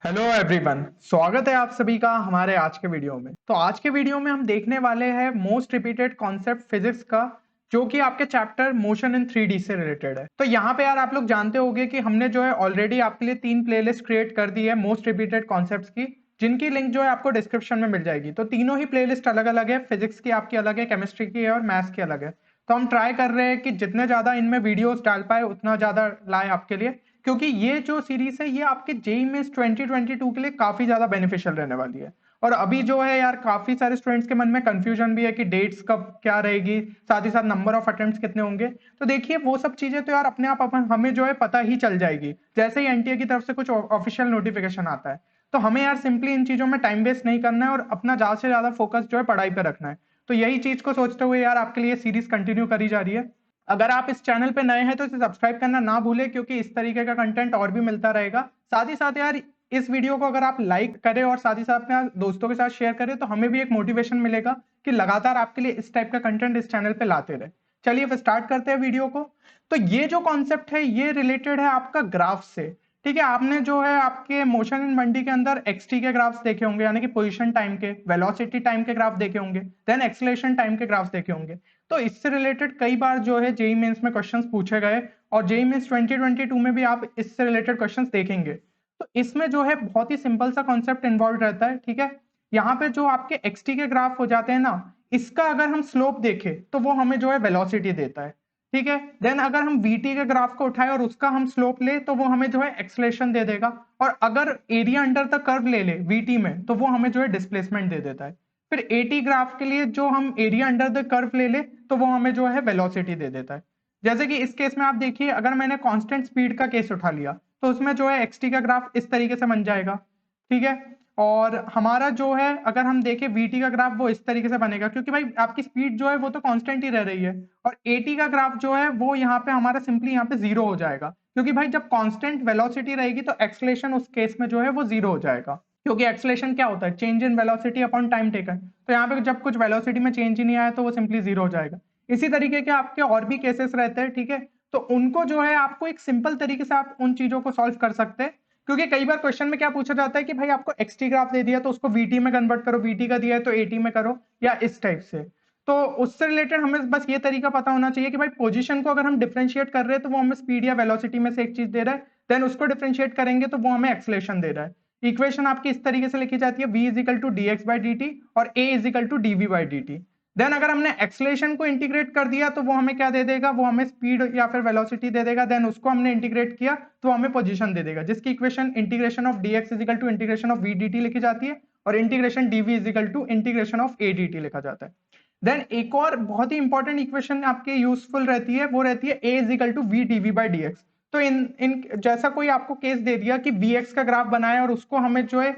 Hello everyone, स्वागत है आप सभी का हमारे आज के वीडियो में। तो आज के वीडियो में हम देखने वाले हैं मोस्ट रिपीटेड कॉन्सेप्ट फिजिक्स का, जो कि आपके चैप्टर मोशन इन 3D से रिलेटेड है। तो यहाँ पे यार आप लोग जानते होंगे कि हमने जो है ऑलरेडी आपके लिए 3 प्लेलिस्ट क्रिएट कर दी है मोस्ट रिपीटेड कॉन्सेप्ट्स की, जिनकी लिंक जो है आपको डिस्क्रिप्शन में मिल जाएगी। तो तीनों ही प्लेलिस्ट अलग अलग है, फिजिक्स की आपकी अलग है, केमिस्ट्री की है और मैथ्स की अलग है। तो हम ट्राई कर रहे हैं कि जितने ज्यादा इनमें वीडियोस डाल पाए उतना ज्यादा लाए आपके लिए, क्योंकि ये जो सीरीज है ये आपके जेई मेंस 2022 के लिए काफी ज्यादा बेनिफिशियल रहने वाली है। और अभी जो है यार काफी सारे स्टूडेंट्स के मन में कंफ्यूजन भी है कि डेट्स कब क्या रहेगी, साथ ही साथ नंबर ऑफ अटेम्प्ट्स कितने होंगे। तो देखिए वो सब चीजें तो यार अपने आप हमें जो है पता ही चल जाएगी जैसे ही एनटीए की तरफ से कुछ ऑफिशियल नोटिफिकेशन आता है। तो हमें यार सिंपली इन चीजों में टाइम वेस्ट नहीं करना है और अपना ज्यादा से ज्यादा फोकस जो है पढ़ाई पे रखना है। तो यही चीज को सोचते हुए यार आपके लिए सीरीज कंटिन्यू करी जा रही है। अगर आप इस चैनल पे नए हैं तो इसे सब्सक्राइब करना ना भूलें, क्योंकि इस तरीके का कंटेंट और भी मिलता रहेगा। साथ ही साथ यार इस वीडियो को अगर आप लाइक करें और साथ ही साथ अपने दोस्तों के साथ शेयर करें तो हमें भी एक मोटिवेशन मिलेगा कि लगातार आपके लिए इस टाइप का कंटेंट इस चैनल पे लाते रहे। चलिए फिर स्टार्ट करते हैं वीडियो को। तो ये जो कॉन्सेप्ट है ये रिलेटेड है आपका ग्राफ से। ठीक है, आपने जो है आपके मोशन इन 1D के अंदर एक्सटी के ग्राफ्स देखे होंगे, यानी कि पोजीशन टाइम के, वेलोसिटी टाइम के ग्राफ देखे होंगे, देन एक्सेलरेशन टाइम के ग्राफ्स देखे होंगे। तो इससे रिलेटेड कई बार जो है जेई मेंस में क्वेश्चंस पूछे गए और जेई मेंस 2022 में भी आप इससे रिलेटेड क्वेश्चंस देखेंगे। तो इसमें जो है बहुत ही सिंपल सा कॉन्सेप्ट इन्वॉल्व रहता है। ठीक है, यहाँ पे जो आपके एक्सटी के ग्राफ हो जाते हैं ना, इसका अगर हम स्लोप देखें तो वो हमें जो है वेलोसिटी देता है। ठीक है, देन अगर हम वीटी के ग्राफ को उठाए और उसका हम स्लोप ले तो वो हमें जो है एक्सलेशन दे देगा। और अगर एरिया अंडर द कर्व ले ले वीटी में तो वो हमें जो है डिस्प्लेसमेंट दे देता है। फिर एटी ग्राफ के लिए जो हम एरिया अंडर द कर्व ले ले तो वो हमें जो है वेलोसिटी दे देता है। जैसे कि इस केस में आप देखिए, अगर मैंने कांस्टेंट स्पीड का केस उठा लिया तो उसमें जो है एक्सटी का ग्राफ इस तरीके से बन जाएगा। ठीक है, और हमारा जो है अगर हम देखें वीटी का ग्राफ वो इस तरीके से बनेगा, क्योंकि भाई आपकी स्पीड जो है वो तो कांस्टेंट ही रह रही है। और एटी का ग्राफ जो है वो यहाँ पे हमारा सिंपली यहाँ पे जीरो हो जाएगा, क्योंकि भाई जब कांस्टेंट वेलोसिटी रहेगी तो एक्सलेशन उस केस में जो है वो जीरो हो जाएगा। क्योंकि एक्सलेशन क्या होता है, change in velocity upon time taken. तो यहाँ पे जब कुछ वेलोसिटी में चेंज ही नहीं आया तो वो सिंपली जीरो हो जाएगा। इसी तरीके के आपके और भी केसेस रहते हैं। ठीक है, तो उनको जो है आपको एक सिंपल तरीके से आप उन चीजों को सॉल्व कर सकते हैं। क्योंकि कई बार क्वेश्चन में क्या पूछा जाता है कि भाई आपको एक्सटी ग्राफ दे दिया तो उसको वीटी में कन्वर्ट करो, वीटी का दिया है तो एटी में करो, या इस टाइप से। तो उससे रिलेटेड हमें बस ये तरीका पता होना चाहिए कि भाई पोजीशन को अगर हम डिफरेंशिएट कर रहे हैं तो वो हमें स्पीड या वेलोसिटी में से एक चीज दे रहा है, देन उसको डिफरेंशिएट करेंगे तो वो हमें एक्सलेशन दे रहा है। इक्वेशन आपकी इस तरीके से लिखी जाती है, v is equal to D X by D T और a is equal to D V by D T. Then अगर हमने एक्सलेशन को इंटीग्रेट कर दिया तो वो हमें क्या दे देगा, वो हमें स्पीड या फिर वेलोसिटी दे देगा। देन उसको हमने इंटीग्रेट किया तो हमें पोजीशन दे देगा, जिसकी equation integration of D X is equal to integration of V D T लिखी जाती है और integration D V is equal to integration of A D T लिखा जाता है। देन एक और बहुत ही इंपॉर्टेंट इक्वेशन आपके यूजफुल रहती है, वो रहती है a is equal to V D V by D X. तो इन जैसा कोई आपको केस दे दिया कि वी एक्स का ग्राफ बनाए और उसको हमें जो है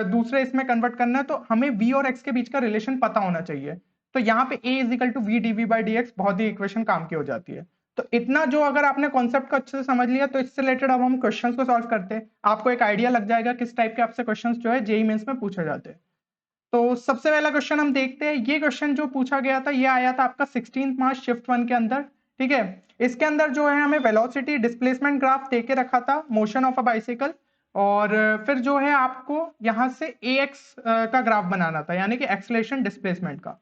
दूसरे इसमें कन्वर्ट करना है, तो हमें v और x के बीच का रिलेशन पता होना चाहिए। तो यहाँ पे a is equal to V D V by D X बहुत ही इक्वेशन काम की हो जाती है। तो इतना जो अगर आपने कॉन्सेप्ट को अच्छे से समझ लिया तो इससे रिलेटेड अब हम क्वेश्चंस को सॉल्व करते हैं। आपको एक आइडिया लग जाएगा किस टाइप के आपसे क्वेश्चंस जो है जेईई मेंस में पूछे जाते हैं। तो सबसे पहला क्वेश्चन हम देखते हैं। ये क्वेश्चन जो पूछा गया था ये आया था आपका 16 मार्च शिफ्ट 1 के अंदर। ठीक है, इसके अंदर जो है हमें वेलोसिटी डिस्प्लेसमेंट ग्राफ दे के रखा था, मोशन ऑफ अ बाइसिकल, और फिर जो है आपको यहाँ से ax का ग्राफ बनाना था, यानी कि एक्सलेशन डिस्प्लेसमेंट का।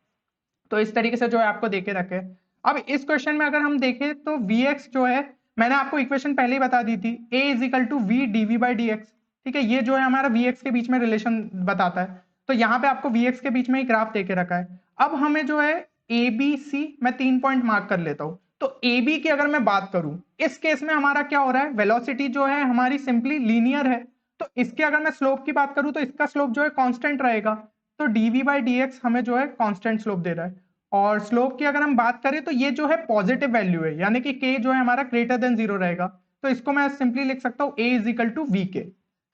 तो इस तरीके से जो है आपको देके रखे। अब इस क्वेश्चन में अगर हम देखें तो vx जो है, मैंने आपको इक्वेशन पहले ही बता दी थी, a is equal to V D V by D X. ठीक है, ये जो है हमारा vx के बीच में रिलेशन बताता है। तो यहाँ पे आपको vx के बीच में ही ग्राफ देके रखा है। अब हमें जो है ए बी सी, मैं 3 पॉइंट मार्क कर लेता हूँ। तो ए बी की अगर मैं बात करूं, इस केस में हमारा क्या हो रहा है, वेलोसिटी जो है हमारी सिंपली लीनियर है। तो इसके अगर मैं स्लोप की बात करूं तो इसका स्लोप जो है कांस्टेंट रहेगा। तो dv बाई डी एक्स हमें जो है कांस्टेंट स्लोप दे रहा है। और स्लोप की अगर हम बात करें तो ये जो है पॉजिटिव वैल्यू है, यानी कि k जो है हमारा ग्रेटर देन जीरो रहेगा। तो इसको मैं सिंपली लिख सकता हूँ a is equal to V के,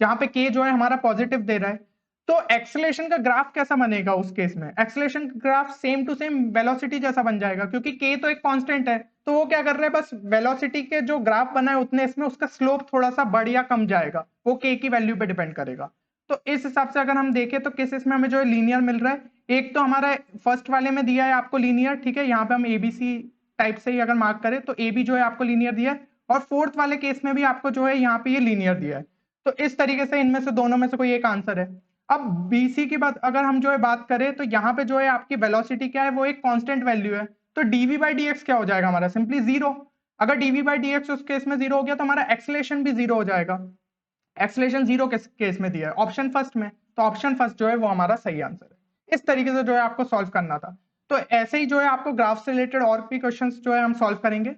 जहां पे k जो है हमारा पॉजिटिव दे रहा है। तो एक्सेलरेशन का ग्राफ कैसा बनेगा उस केस में, एक्सेलरेशन का graph same to same velocity जैसा बन जाएगा, क्योंकि k तो एक कांस्टेंट है। तो वो क्या कर रहा है, बस वेलोसिटी के जो ग्राफ बना है उतने इसमें उसका स्लोप थोड़ा सा बढ़ या कम जाएगा, वो k की वैल्यू पे डिपेंड करेगा। तो इस हिसाब से अगर हम देखें तो केसेस में हमें जो है लीनियर मिल रहा है। एक तो हमारा फर्स्ट वाले में दिया है आपको लीनियर। ठीक है, यहाँ पे हम एबीसी टाइप से ही अगर मार्क करें तो ए बी जो है आपको लीनियर दिया है, और फोर्थ वाले केस में भी आपको जो है यहाँ पे ये लीनियर दिया है। तो इस तरीके से इनमें से दोनों में से कोई एक आंसर है। अब BC की बात अगर हम जो है बात करें तो यहाँ पे जो है आपकी वेलोसिटी क्या है, वो एक कांस्टेंट वैल्यू है, तो dv बाई dx क्या हो जाएगा हमारा, सिंपली जीरो। अगर dv बाई dx उस केस में जीरो हो गया तो हमारा एक्सलेशन भी जीरो हो जाएगा। एक्सलेशन जीरो किस केस में दिया है, ऑप्शन फर्स्ट में, तो ऑप्शन फर्स्ट जो है वो हमारा सही आंसर है। इस तरीके से जो है आपको सॉल्व करना था। तो ऐसे ही जो है आपको ग्राफ से रिलेटेड और भी क्वेश्चंस जो है हम सॉल्व करेंगे।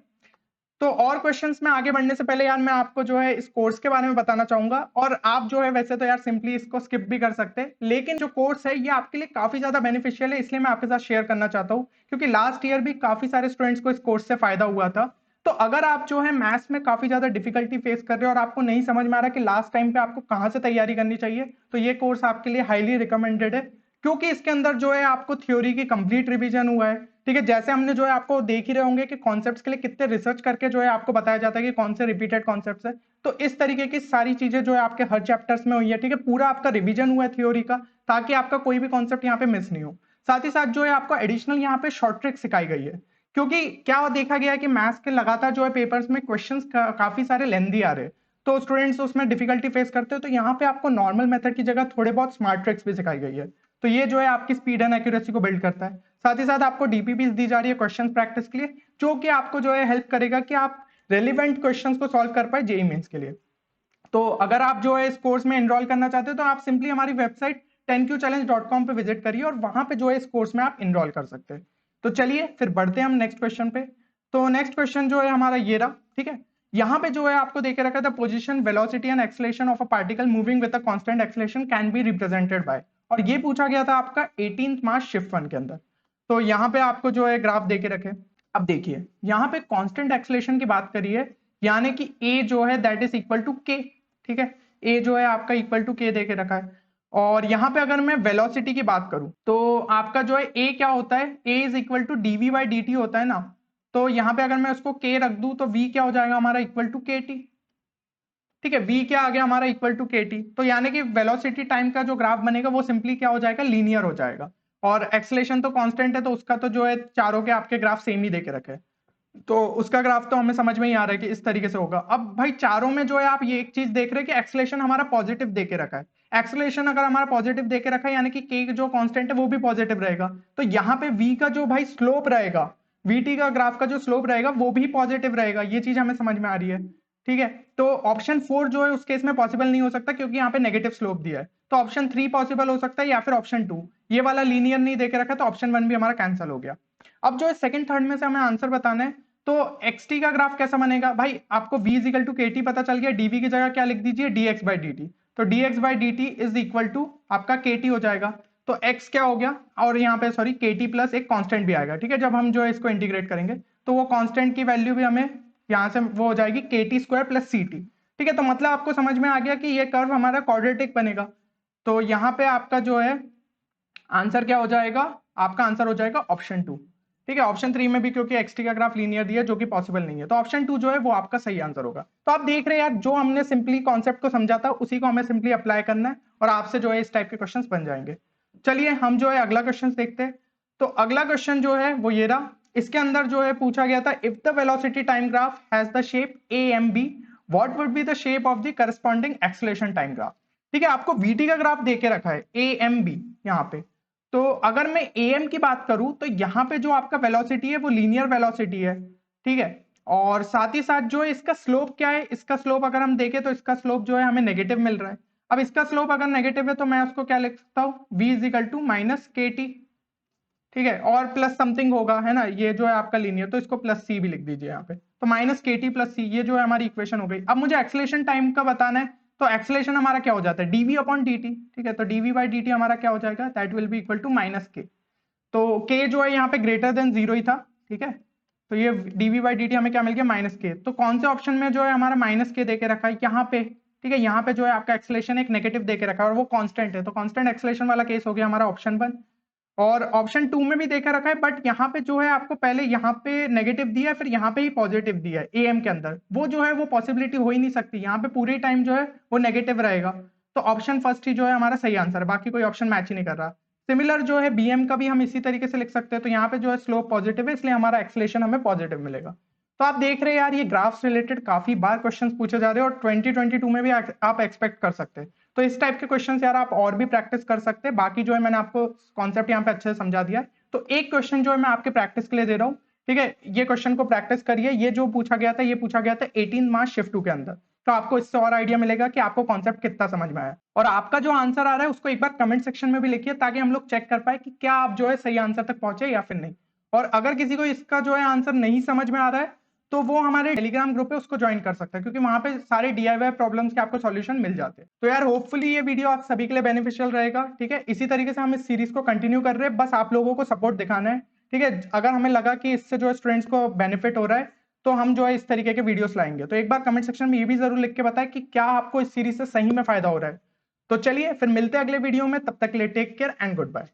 तो और क्वेश्चंस में आगे बढ़ने से पहले यार मैं आपको जो है इस कोर्स के बारे में बताना चाहूंगा, और आप जो है वैसे तो यार सिंपली इसको स्किप भी कर सकते हैं, लेकिन जो कोर्स है ये आपके लिए काफी ज्यादा बेनिफिशियल है, इसलिए मैं आपके साथ शेयर करना चाहता हूँ, क्योंकि लास्ट ईयर भी काफी सारे स्टूडेंट्स को इस कोर्स से फायदा हुआ था। तो अगर आप जो है मैथ्स में काफी ज्यादा डिफिकल्टी फेस कर रहे हो और आपको नहीं समझ में आ रहा कि लास्ट टाइम पे आपको कहाँ से तैयारी करनी चाहिए, तो ये कोर्स आपके लिए हाईली रिकमेंडेड है, क्योंकि इसके अंदर जो है आपको थ्योरी की कंप्लीट रिवीजन हुआ है। ठीक है, जैसे हमने जो है आपको देख ही रहे होंगे कि कॉन्सेप्ट्स के लिए कितने रिसर्च करके जो है आपको बताया जाता है कि कौन से रिपीटेड कॉन्सेप्ट्स है। तो इस तरीके की सारी चीजें जो है आपके हर चैप्टर्स में हुई है। ठीक है, पूरा आपका रिवीजन हुआ है थ्योरी का, ताकि आपका कोई भी कॉन्सेप्ट यहाँ पे मिस नहीं हो। साथ ही साथ जो है आपको एडिशनल यहाँ पे शॉर्ट ट्रिक सिखाई गई है, क्योंकि क्या देखा गया है कि मैथ्स के लगातार जो है पेपर्स में क्वेश्चंस काफी सारे लेंदी आ रहे हैं, तो स्टूडेंट्स उसमें डिफिकल्टी फेस करते हैं, तो यहाँ पे आपको नॉर्मल मेथड की जगह थोड़े बहुत स्मार्ट ट्रिक्स भी सिखाई गई है। तो ये जो है आपकी स्पीड एंड एक्यूरेसी को बिल्ड करता है। साथ ही साथ आपको डीपीपीस दी जा रही है क्वेश्चन प्रैक्टिस के लिए, जो कि आपको जो है हेल्प करेगा कि आप रेलिवेंट क्वेश्चंस को सॉल्व कर पाए जेईई मेंस के लिए। तो अगर आप जो है इस कोर्स में एनरोल करना चाहते हो तो आप सिंपली हमारी वेबसाइट 10qchallenge.com पे विजिट करिए और वहां पे जो है इस कोर्स में आप एनरोल कर सकते हैं। तो चलिए फिर बढ़ते हैं हम नेक्स्ट क्वेश्चन पे। तो नेक्स्ट क्वेश्चन जो है हमारा ये रहा। ठीक है, यहाँ पे जो है आपको देखे रखा था position velocity and acceleration of a particle moving with a constant acceleration can be represented by, और ये पूछा गया था आपका 18th मार्च शिफ्ट 1 के अंदर। तो यहाँ पे आपको जो है ग्राफ देके रखे। अब देखिए यहाँ पे कांस्टेंट एक्सेलरेशन की बात करिए, यानी कि ए जो है दैट इज इक्वल टू के। ठीक है, ए जो है आपका इक्वल टू के देके रखा है। और यहाँ पे अगर मैं वेलोसिटी की बात करूं तो आपका जो है ए क्या होता है, A is equal to D V by D T होता है ना। तो यहाँ पे अगर मैं उसको के रख दूं तो वी क्या हो जाएगा हमारा, इक्वल टू के टी। ठीक है, वी क्या आ गया हमारा, इक्वल टू के टी। तो यानी कि वेलोसिटी टाइम का जो ग्राफ बनेगा वो सिंपली क्या हो जाएगा, लीनियर हो जाएगा। और एक्सलेशन तो कांस्टेंट है, तो उसका तो जो है चारों के आपके ग्राफ सेम ही देके रखे हैं। तो उसका ग्राफ तो हमें समझ में ही आ रहा है कि इस तरीके से होगा। अब भाई चारों में जो है आप ये एक चीज देख रहे हैं कि एक्सलेशन हमारा पॉजिटिव देके रखा है। एक्सलेशन अगर हमारा पॉजिटिव देके रखा है यानी कि के जो कांस्टेंट है वो भी पॉजिटिव रहेगा, तो यहाँ पे वी का जो भाई स्लोप रहेगा, वीटी का ग्राफ का जो स्लोप रहेगा वो भी पॉजिटिव रहेगा। ये चीज हमें समझ में आ रही है। ठीक है, तो ऑप्शन 4 जो है उस केस में पॉसिबल नहीं हो सकता, क्योंकि यहाँ पे नेगेटिव स्लोप दिया है। तो ऑप्शन 3 पॉसिबल हो सकता है या फिर ऑप्शन 2, ये वाला लीनियर नहीं देके रखा, तो ऑप्शन 1 भी हमारा कैंसिल हो गया। अब जो है सेकंड थर्ड में से हमें आंसर बताना है। तो xt का ग्राफ कैसा बनेगा भाई, आपको v इज इक्वल टू के टी पता चल गया, dv की जगह क्या लिख दीजिए, dx बाई dt। तो dx by dt is equal to आपका kt हो जाएगा। तो x क्या हो गया, और यहाँ पे सॉरी kt प्लस एक कांस्टेंट भी आएगा। ठीक है, जब हम जो है इसको इंटीग्रेट करेंगे तो वो कांस्टेंट की वैल्यू भी हमें यहाँ से वो हो जाएगी kt स्क्वायर प्लस ct। ठीक है, तो मतलब आपको समझ में आ गया कि ये कर्व हमारा क्वाड्रेटिक बनेगा। तो यहाँ पे आपका जो है आंसर क्या हो जाएगा, आपका आंसर हो जाएगा ऑप्शन 2। ठीक है, ऑप्शन 3 में भी क्योंकि एक्सटी का ग्राफ लीनियर दिया जो कि पॉसिबल नहीं है, तो ऑप्शन 2 जो है वो आपका सही आंसर होगा। तो आप देख रहे हैं यार, जो हमने सिंपली कॉन्सेप्ट को समझा था उसी को हमें सिंपली अप्लाई करना है और आपसे जो है इस टाइप के क्वेश्चंस बन जाएंगे। चलिए हम जो है अगला क्वेश्चन देखते हैं। तो अगला क्वेश्चन जो है वो ये रहा। इसके अंदर जो है पूछा गया था, if the velocity time graph has the shape A M B, what would be the shape of the corresponding acceleration time graph. ठीक है, आपको वीटी का ग्राफ देके रखा है ए एम बी यहाँ पे। तो अगर मैं am की बात करूं तो यहाँ पे जो आपका वेलोसिटी है वो लीनियर वेलोसिटी है। ठीक है, और साथ ही साथ जो है इसका स्लोप क्या है, इसका स्लोप अगर हम देखें तो इसका स्लोप जो है हमें नेगेटिव मिल रहा है। अब इसका स्लोप अगर नेगेटिव है तो मैं उसको क्या लिख सकता हूँ, v is equal to minus K T. ठीक है, और प्लस समथिंग होगा है ना, ये जो है आपका लीनियर, तो इसको प्लस सी भी लिख दीजिए यहाँ पे। तो माइनस के टी प्लस सी, ये जो है हमारी इक्वेशन हो गई। अब मुझे एक्सेलरेशन टाइम का बताना है, तो एक्सेलरेशन हमारा क्या हो जाता है, dv अपॉन dt। ठीक है, तो dv बाई dt हमारा क्या हो जाएगा, that will be equal to minus K. तो k जो है यहाँ पे ग्रेटर देन 0 ही था। ठीक है, तो ये dv बाई dt हमें क्या मिल गया, माइनस के। तो कौन से ऑप्शन में जो है हमारा माइनस के देके रखा है यहाँ पे। ठीक है, यहाँ पे जो है आपका एक्सेलरेशन एक नेगेटिव देके रखा है और वो कांस्टेंट है, तो कांस्टेंट एक्सेलरेशन वाला केस हो गया हमारा ऑप्शन 1। और ऑप्शन 2 में भी देखा रखा है, बट यहाँ पे जो है आपको पहले यहाँ पे नेगेटिव दिया है फिर यहाँ पे ही पॉजिटिव दिया है एम के अंदर, वो जो है वो पॉसिबिलिटी हो ही नहीं सकती, यहाँ पे पूरे टाइम जो है वो नेगेटिव रहेगा। तो ऑप्शन फर्स्ट ही जो है हमारा सही आंसर है, बाकी कोई ऑप्शन मैच ही नहीं कर रहा। सिमिलर जो है bm का भी हम इसी तरीके से लिख सकते हैं, तो यहाँ पे जो है स्लोप पॉजिटिव है इसलिए हमारा एक्सेलरेशन हमें पॉजिटिव मिलेगा। तो आप देख रहे हैं यार ये ग्राफ्स रिलेटेड काफी बार क्वेश्चंस पूछे जा रहे हैं और 2022 में भी आप एक्सपेक्ट कर सकते हैं। तो इस टाइप के क्वेश्चंस यार आप और भी प्रैक्टिस कर सकते हैं। बाकी जो है मैंने आपको कॉन्सेप्ट यहाँ पे अच्छे से समझा दिया है। तो एक क्वेश्चन जो है मैं आपके प्रैक्टिस के लिए दे रहा हूँ, ठीक है, ये क्वेश्चन को प्रैक्टिस करिए। ये जो पूछा गया था ये पूछा गया था 18 मार्च शिफ्ट 2 के अंदर। तो आपको इससे और आइडिया मिलेगा कि आपको कॉन्सेप्ट कितना समझ में आया। और आपका जो आंसर आ रहा है उसको एक बार कमेंट सेक्शन में भी लिखिए ताकि हम लोग चेक कर पाए कि क्या आप जो है सही आंसर तक पहुंचे या फिर नहीं। और अगर किसी को इसका जो है आंसर नहीं समझ में आ रहा है तो वो हमारे टेलीग्राम ग्रुप है उसको ज्वाइन कर सकता है, क्योंकि वहां पे सारे DIY प्रॉब्लम्स के आपको सॉल्यूशन मिल जाते हैं। तो यार होपफुली ये वीडियो आप सभी के लिए बेनिफिशियल रहेगा, ठीक है। इसी तरीके से हम इस सीरीज को कंटिन्यू कर रहे हैं, बस आप लोगों को सपोर्ट दिखाना है, ठीक है। अगर हमें लगा कि इससे जो है स्टूडेंट्स को बेनिफिट हो रहा है तो हम जो है इस तरीके के वीडियोस लाएंगे। तो एक बार कमेंट सेक्शन में ये भी जरूर लिख के बताएं कि क्या आपको इस सीरीज से सही में फायदा हो रहा है। तो चलिए फिर मिलते हैं अगले वीडियो में, तब तक के लिए take care and good bye.